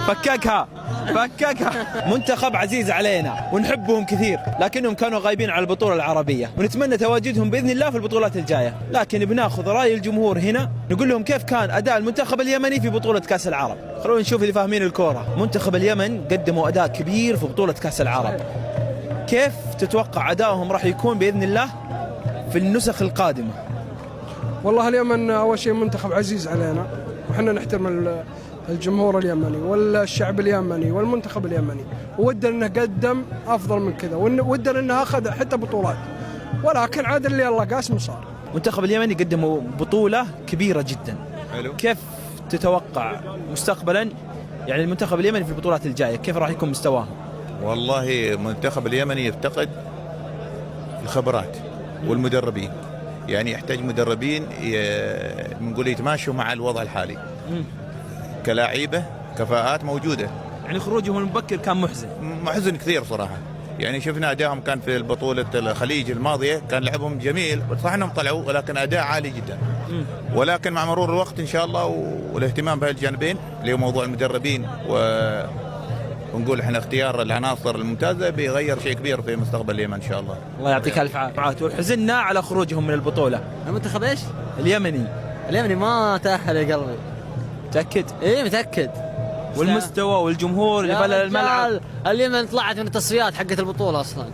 فككها فككها. منتخب عزيز علينا ونحبهم كثير، لكنهم كانوا غايبين على البطولة العربية، ونتمنى تواجدهم بإذن الله في البطولات الجاية. لكن بناخذ رأي الجمهور هنا، نقول لهم كيف كان أداء المنتخب اليمني في بطولة كأس العرب. خلونا نشوف اللي فاهمين الكورة. منتخب اليمن قدموا أداء كبير في بطولة كأس العرب، كيف تتوقع أدائهم راح يكون بإذن الله في النسخ القادمة؟ والله اليمن أول شيء منتخب عزيز علينا، وحنا نحترم الجمهور اليمني والشعب اليمني والمنتخب اليمني، ودنا انه قدم افضل من كذا، ودنا انه اخذ حتى بطولات، ولكن عاد اللي الله قاسم صار. المنتخب اليمني قدموا بطولة كبيرة جدا. حلو. كيف تتوقع مستقبلا يعني المنتخب اليمني في البطولات الجاية كيف راح يكون مستواه؟ والله المنتخب اليمني يفتقد الخبرات والمدربين، يعني يحتاج مدربين نقول يتماشوا مع الوضع الحالي. كلاعيبه كفاءات موجوده، يعني خروجهم المبكر كان محزن كثير صراحه. يعني شفنا ادائهم كان في البطوله الخليج الماضيه، كان لعبهم جميل، صح انهم طلعوا ولكن اداء عالي جدا. ولكن مع مرور الوقت ان شاء الله والاهتمام بهالجانبين اللي هو موضوع المدربين ونقول احنا اختيار العناصر الممتازه بيغير شيء كبير في مستقبل اليمن ان شاء الله. الله يعطيك الف عافيه. وحزننا على خروجهم من البطوله. المنتخب ايش؟ اليمني ما تأهل يا قلبي. متأكد؟ ايه متأكد. والمستوى والجمهور اللي بلل الملعب. اليمن طلعت من التصفيات حقت البطولة اصلا.